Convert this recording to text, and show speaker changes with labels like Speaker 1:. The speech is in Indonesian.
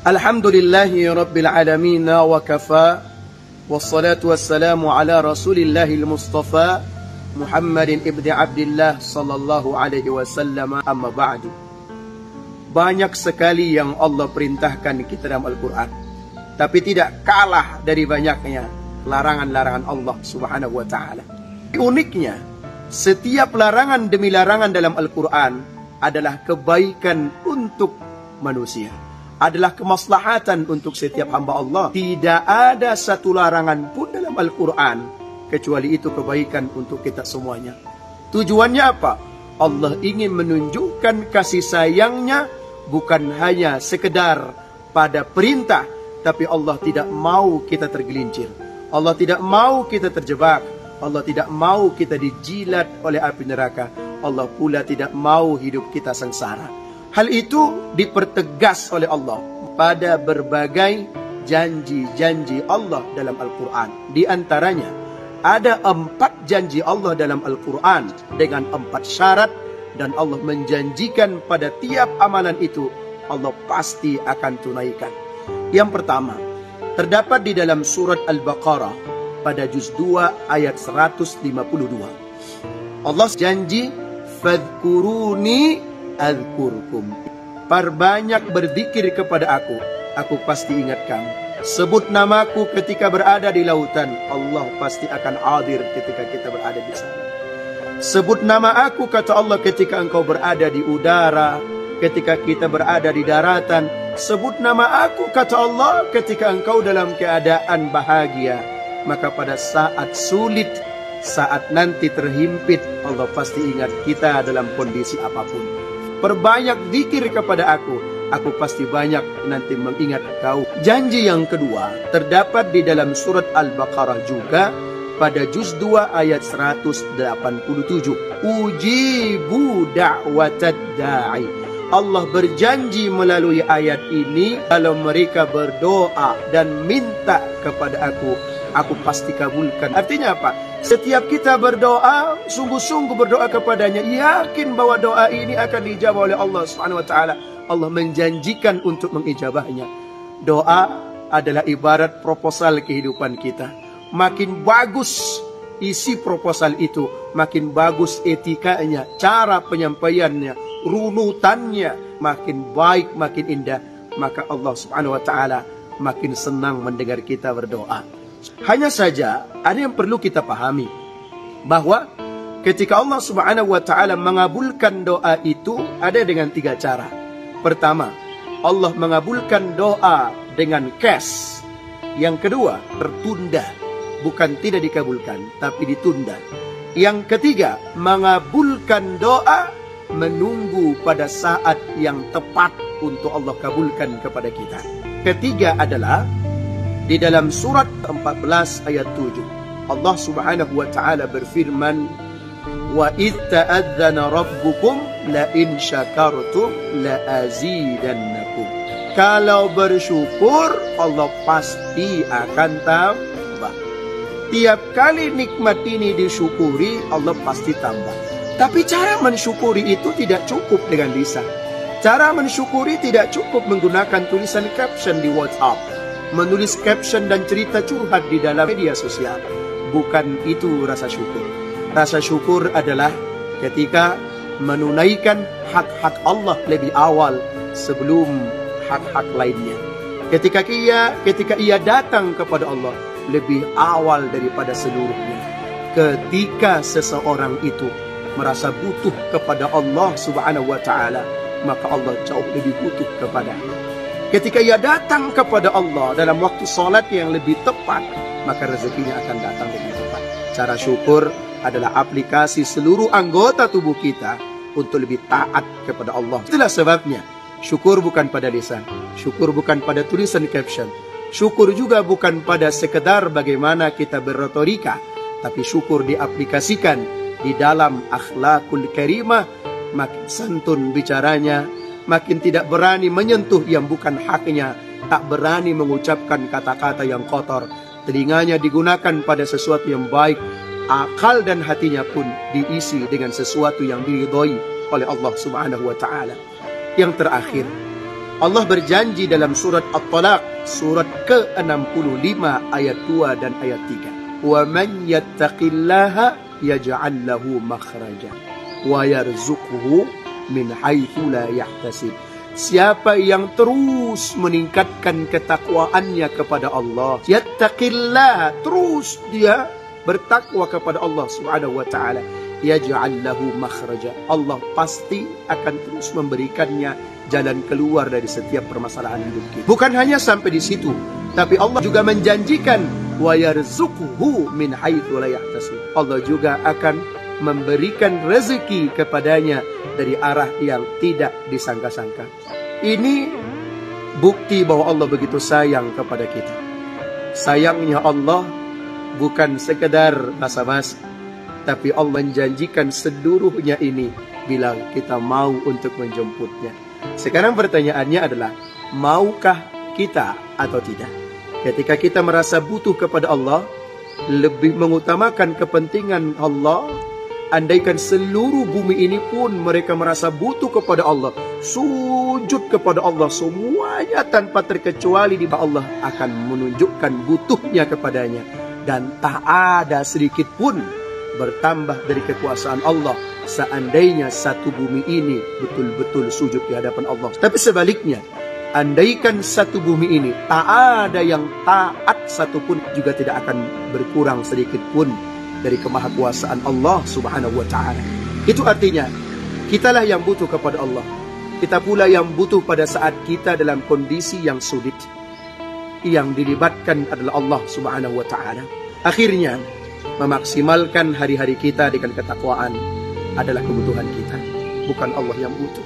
Speaker 1: Alhamdulillahi Rabbil Alamin wa kafa. Wassalatu wassalamu ala Rasulillahil Mustafa Muhammadin ibni Abdillah sallallahu alaihi wasallam. Amma ba'du. Banyak sekali yang Allah perintahkan kita dalam Al-Quran, tapi tidak kalah dari banyaknya larangan-larangan Allah subhanahu wa ta'ala. Uniknya, setiap larangan demi larangan dalam Al-Quran adalah kebaikan untuk manusia, adalah kemaslahatan untuk setiap hamba Allah. Tidak ada satu larangan pun dalam Al-Quran kecuali itu kebaikan untuk kita semuanya. Tujuannya apa? Allah ingin menunjukkan kasih sayangnya bukan hanya sekedar pada perintah, tapi Allah tidak mau kita tergelincir. Allah tidak mau kita terjebak. Allah tidak mau kita dijilat oleh api neraka. Allah pula tidak mau hidup kita sengsara. Hal itu dipertegas oleh Allah pada berbagai janji-janji Allah dalam Al-Quran. Di antaranya ada 4 janji Allah dalam Al-Quran dengan 4 syarat, dan Allah menjanjikan pada tiap amalan itu Allah pasti akan tunaikan. Yang pertama terdapat di dalam surat Al-Baqarah pada juz 2 ayat 152. Allah janji, fadhkuruni adzkurkum. Perbanyak berzikir kepada aku pasti ingat kamu. Sebut namaku ketika berada di lautan, Allah pasti akan hadir ketika kita berada di sana. Sebut nama aku, kata Allah, ketika engkau berada di udara, ketika kita berada di daratan. Sebut nama aku, kata Allah, ketika engkau dalam keadaan bahagia. Maka pada saat sulit, saat nanti terhimpit, Allah pasti ingat kita dalam kondisi apapun. Perbanyak zikir kepada aku pasti banyak nanti mengingat kau. Janji yang kedua terdapat di dalam surat Al-Baqarah juga pada juz 2 ayat 187. Ujibu da'watad da'i. Allah berjanji melalui ayat ini, kalau mereka berdoa dan minta kepada aku pasti kabulkan. Artinya apa? Setiap kita berdoa, sungguh-sungguh berdoa kepadanya, yakin bahwa doa ini akan dijawab oleh Allah Subhanahu wa taala. Allah menjanjikan untuk mengijabahnya. Doa adalah ibarat proposal kehidupan kita. Makin bagus isi proposal itu, makin bagus etikanya, cara penyampaiannya, runutannya, makin baik, makin indah, maka Allah Subhanahu wa taala makin senang mendengar kita berdoa. Hanya saja ada yang perlu kita pahami, bahwa ketika Allah Subhanahu wa taala mengabulkan doa itu ada dengan 3 cara. Pertama, Allah mengabulkan doa dengan cash. Yang kedua, tertunda, bukan tidak dikabulkan, tapi ditunda. Yang ketiga, mengabulkan doa menunggu pada saat yang tepat untuk Allah kabulkan kepada kita. Ketiga adalah di dalam surat 14 ayat 7. Allah Subhanahu wa taala berfirman, wa idz ta'adzana rabbukum la in syakartum la azidannakum. Kalau bersyukur, Allah pasti akan tambah. Tiap kali nikmat ini disyukuri, Allah pasti tambah. Tapi cara mensyukuri itu tidak cukup dengan lisan. Cara mensyukuri tidak cukup menggunakan tulisan caption di WhatsApp, menulis caption dan cerita curhat di dalam media sosial. Bukan itu rasa syukur. Rasa syukur adalah ketika menunaikan hak-hak Allah lebih awal sebelum hak-hak lainnya. Ketika ia datang kepada Allah lebih awal daripada seluruhnya. Ketika seseorang itu merasa butuh kepada Allah Subhanahu wa taala, maka Allah jauh lebih butuh kepadanya. Ketika ia datang kepada Allah dalam waktu salat yang lebih tepat, maka rezekinya akan datang dengan tepat. Cara syukur adalah aplikasi seluruh anggota tubuh kita untuk lebih taat kepada Allah. Itulah sebabnya syukur bukan pada lisan, syukur bukan pada tulisan caption, syukur juga bukan pada sekedar bagaimana kita berretorika, tapi syukur diaplikasikan di dalam akhlakul karimah. Makin santun bicaranya, makin tidak berani menyentuh yang bukan haknya, tak berani mengucapkan kata-kata yang kotor. Telinganya digunakan pada sesuatu yang baik, akal dan hatinya pun diisi dengan sesuatu yang diridhoi oleh Allah Subhanahu wa taala. Yang terakhir, Allah berjanji dalam surat At-Talaq, surat ke-65 ayat 2 dan ayat 3. Wa man yattaqillaha yaj'al lahu makhraja wa yarzuqhu min haitsu la yahtasib. Siapa yang terus meningkatkan ketakwaannya kepada Allah, yattaqillah, terus dia bertakwa kepada Allah Subhanahu wa taala, yaj'al lahu makhraja, Allah pasti akan terus memberikannya jalan keluar dari setiap permasalahan hidup kita. Bukan hanya sampai di situ, tapi Allah juga menjanjikan wa yarzuqhu min haitsu la yahtasib. Allah juga akan memberikan rezeki kepadanya dari arah yang tidak disangka-sangka. Ini bukti bahwa Allah begitu sayang kepada kita. Sayangnya Allah bukan sekedar basa-basi, tapi Allah menjanjikan seluruhnya ini bila kita mau untuk menjemputnya. Sekarang pertanyaannya adalah, maukah kita atau tidak? Ketika kita merasa butuh kepada Allah, lebih mengutamakan kepentingan Allah, andaikan seluruh bumi ini pun mereka merasa butuh kepada Allah, sujud kepada Allah, semuanya tanpa terkecuali di bawah Allah akan menunjukkan butuhnya kepadanya. Dan tak ada sedikit pun bertambah dari kekuasaan Allah seandainya satu bumi ini betul-betul sujud di hadapan Allah. Tapi sebaliknya, andaikan satu bumi ini tak ada yang taat satupun, juga tidak akan berkurang sedikit pun dari kemahakuasaan Allah Subhanahu wa ta'ala. Itu artinya kitalah yang butuh kepada Allah. Kita pula yang butuh pada saat kita dalam kondisi yang sulit. Yang dilibatkan adalah Allah Subhanahu wa ta'ala. Akhirnya memaksimalkan hari-hari kita dengan ketakwaan adalah kebutuhan kita, bukan Allah yang butuh.